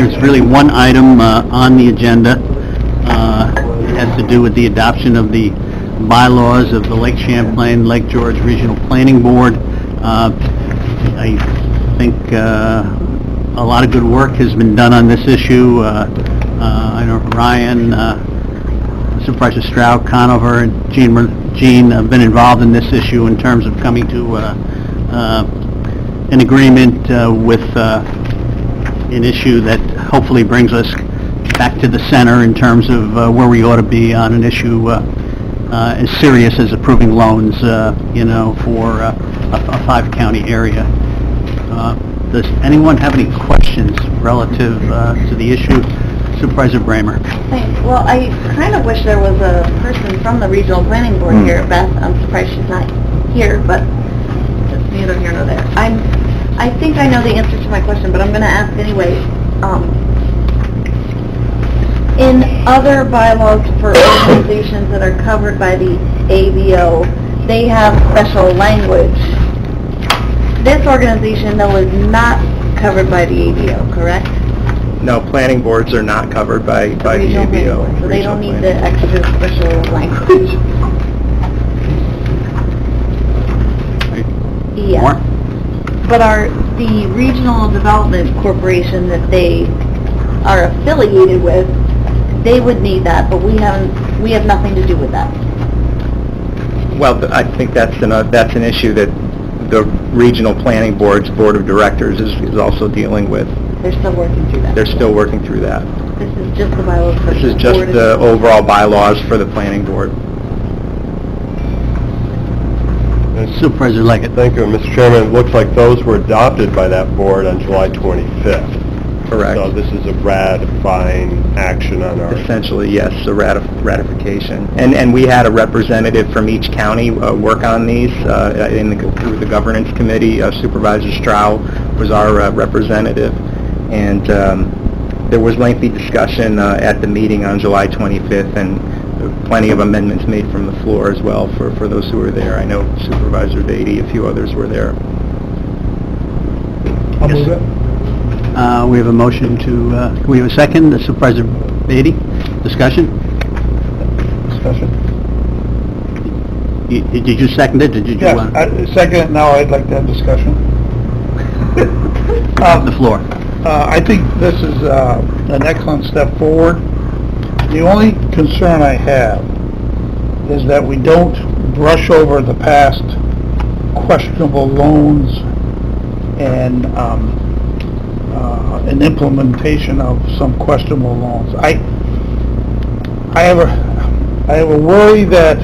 There's really one item on the agenda. It has to do with the adoption of the bylaws of the Lake Champlain, Lake George Regional Planning Board. I think a lot of good work has been done on this issue. I know Ryan, Supervisor Stroud, Conover, and Gene have been involved in this issue in terms of coming to an agreement with an issue that hopefully brings us back to the center in terms of where we ought to be on an issue as serious as approving loans, for a five-county area. Does anyone have any questions relative to the issue? Supervisor Bramer. Thanks. Well, I kind of wish there was a person from the Regional Planning Board here, Beth. I'm surprised she's not here, but that's neither here nor there. I think I know the answer to my question, but I'm going to ask anyway. In other bylaws for organizations that are covered by the ABO, they have special language. This organization, though, is not covered by the ABO, correct? No, planning boards are not covered by the Regional Planning ABO. Board, so they don't need Regional the Planning. extra special language. Yes. More? But are the Regional Development Corporation that they are affiliated with, they would need that, but we have nothing to do with that. Well, I think that's an issue that the Regional Planning Board's Board of Directors is also dealing with. They're still working through that. They're still working through that. This is just the bylaws for This is the just board. the overall bylaws for the planning board. Supervisor Leggett. Thank you, Mr. Chairman. It looks like those were adopted by that board on July 25th. Correct. So this is a ratifying action on our... Essentially, yes, a ratification. And we had a representative from each county work on these through the governance committee. Supervisor Stroud was our representative. And there was lengthy discussion at the meeting on July 25th, and plenty of amendments made from the floor as well for those who were there. I know Supervisor Beatty, a few others were there. I'll move it. We have a motion to, can we have a second? Supervisor Beatty, discussion? Discussion? Did you second it, or did you want? Yes, second it now, I'd like to have discussion. The floor. I think this is an excellent step forward. The only concern I have is that we don't brush over the past questionable loans and an implementation of some questionable loans. I have a worry that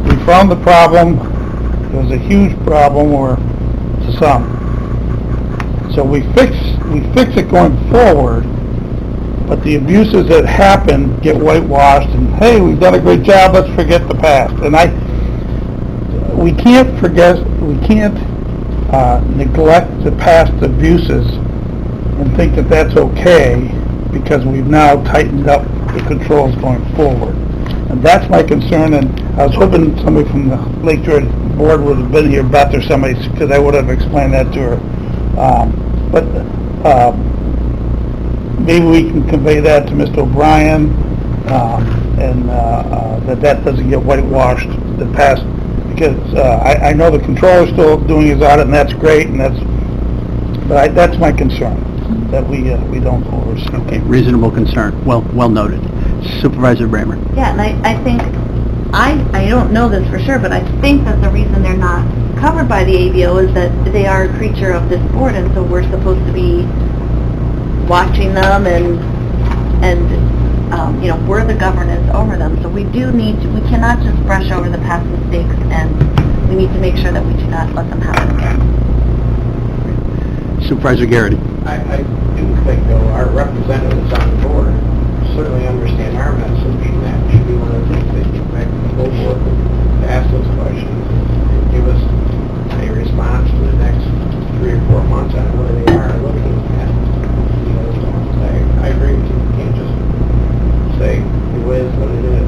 we found the problem. It was a huge problem, or to some. So we fix it going forward, but the abuses that happen get whitewashed, and hey, we've done a great job, let's forget the past. And we can't neglect the past abuses and think that that's okay, because we've now tightened up the controls going forward. And that's my concern, and I was hoping somebody from the Lake George board would have been here, Beth or somebody, because I would have explained that to her. Maybe we can convey that to Mr. O'Brien, and that doesn't get whitewashed, the past, because I know the controller's still doing his audit, and that's great, and that's my concern, that we don't oversee. Okay, reasonable concern. Well noted. Supervisor Bramer. Yeah, and I think, I don't know this for sure, but I think that the reason they're not covered by the ABO is that they are a creature of this board, and so we're supposed to be watching them, and we're the governance over them. So we cannot just brush over the past mistakes, and we need to make sure that we do not let them happen again. Supervisor Garrity. I do think, though, our representatives on the board certainly understand our message, and that should be one of the things they get back to the full board to ask those questions and give us a response for the next 3 or 4 months on where they are looking at. I agree with you. You can't just say it is what it is.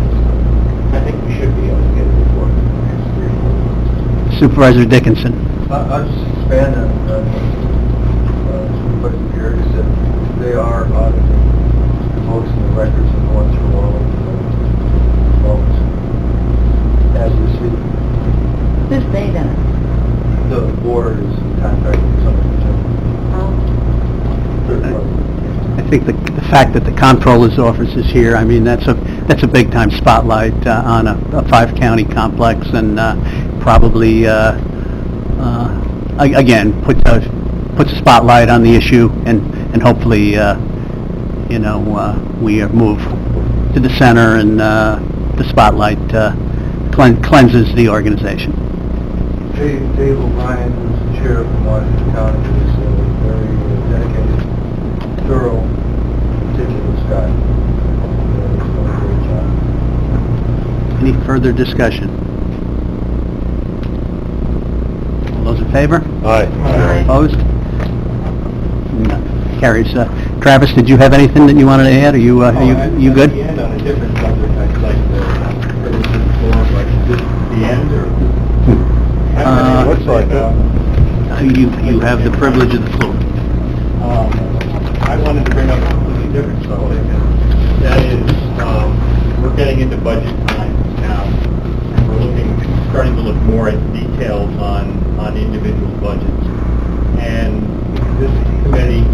I think we should be able to get a report in the next 3 or 4 months. Supervisor Dickinson. I'll just expand on Supervisor Garrity said. They are board is contracting somebody I think the fact that the comptroller's office is here, I mean, that's a big-time spotlight on a five-county complex, and probably, again, puts a spotlight on the issue, and hopefully, we move to the center, and the spotlight cleanses the organization. Dave O'Brien, who's the chair from Washington County, is a very dedicated, thorough, meticulous guy. He's doing a great job. Any further discussion? All those in favor? Aye. Opposed? No. Carries. Travis, did you have anything that you wanted to add? Are you good? At the end, on a different subject, I'd like to finish the floor, but is this the end, or? Looks like that. You have the privilege of the floor. I wanted to bring up a completely different subject. That is, we're getting into budget time now, and we're starting to look more at details on individual budgets. And this committee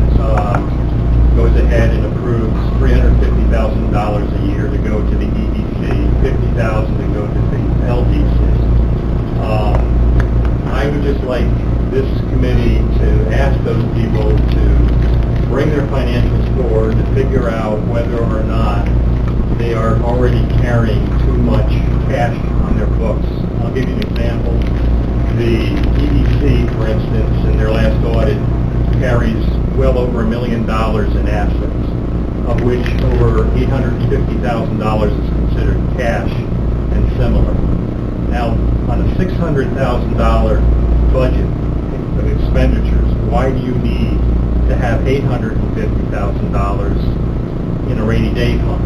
goes ahead and approves $350,000 a year to go to the EDC, $50,000 to go to the LDC. I would just like this committee to ask those people to bring their financials forward to figure out whether or not they are already carrying too much cash on their books. I'll give you an example. The EDC, for instance, in their last audit, carries well over $1 million in assets, of which over $850,000 is considered cash and similar. Now, on a $600,000 budget of expenditures, why do you need to have $850,000 in a rainy day fund?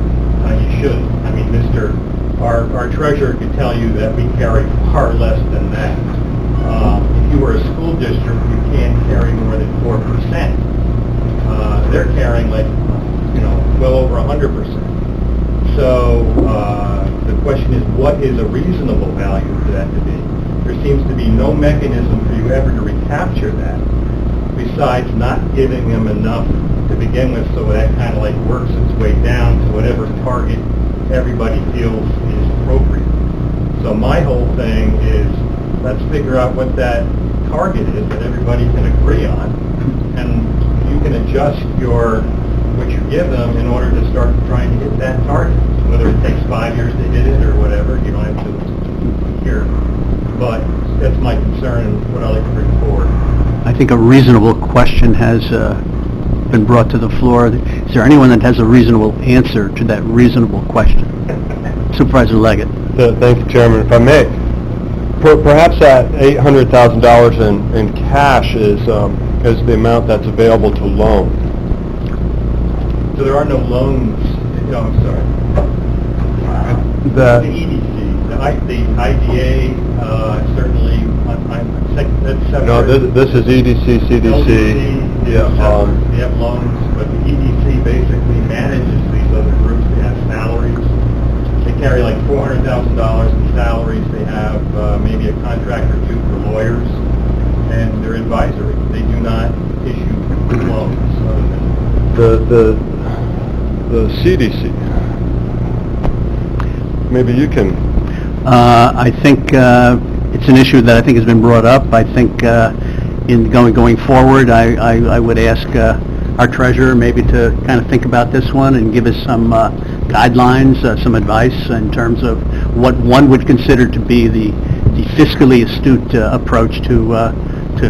You should. I mean, our treasurer could tell you that we carry far less than that. If you were a school district, you can't carry more than 4%. They're carrying well over 100%. So the question is, what is a reasonable value for that to be? There seems to be no mechanism for you ever to recapture that, besides not giving them enough to begin with, so that kind of works its way down to whatever target everybody feels is appropriate. So my whole thing is, let's figure out what that target is that everybody can agree on, and you can adjust what you give them in order to start trying to hit that target. Whether it takes 5 years to hit it or whatever, you don't have to here. But that's my concern and what I'd like to bring forward. I think a reasonable question has been brought to the floor. Is there anyone that has a reasonable answer to that reasonable question? Supervisor Leggett. Thank you, Chairman. If I may, perhaps that $800,000 in cash is the amount that's available to loan. So there are no loans. No, I'm sorry. The EDC, the IDA, certainly, that's separate. No, this is EDC, CDC. LDC, Yeah. they have loans, but the EDC basically manages these other groups. They have salaries. They carry $400,000 in salaries. They have maybe a contract or two for lawyers, and they're advisory. They do not issue loans. The CDC. Maybe you can. I think it's an issue that I think has been brought up. I think in going forward, I would ask our treasurer maybe to kind of think about this one and give us some guidelines, some advice in terms of what one would consider to be the fiscally astute approach to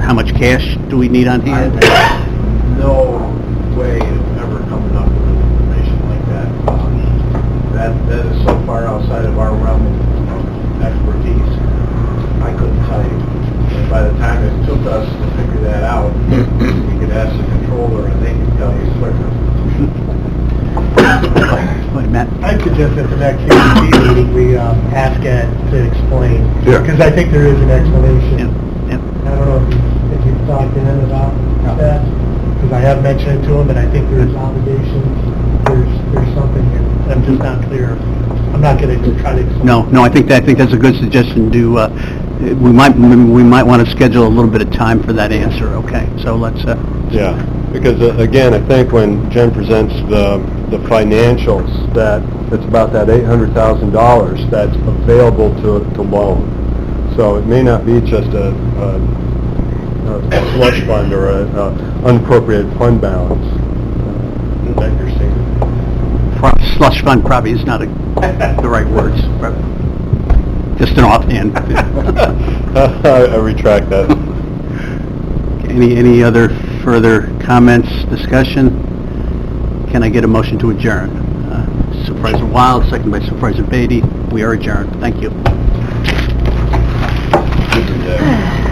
how much cash do we need on hand. No way of ever coming up with information like that. That is so far outside of our realm of expertise. I couldn't tell you. And by the time it took us to figure that out, we could ask the controller and they could tell you quicker. Wait, Matt. I'd suggest at the next EDC meeting, we ask Ed to explain. Yeah. Because I think there is an explanation. Yep. I don't know if you've talked to him about that, because I have mentioned it to him, and I think there's obligations, there's something, and I'm just not clear. I'm not going to try to explain. No, I think that's a good suggestion to we might want to schedule a little bit of time for that answer, okay? So let's, Yeah, because again, I think when Jen presents the financials, that it's about that $800,000 that's available to loan. So it may not be just a slush fund or a unappropriated fund balance. That you're seeing. slush fund probably is not the right words, but just an offhand. I retract that. Any other further comments, discussion? Can I get a motion to adjourn? Supervisor Wild, second by Supervisor Beatty. We are adjourned. Thank you. Good day.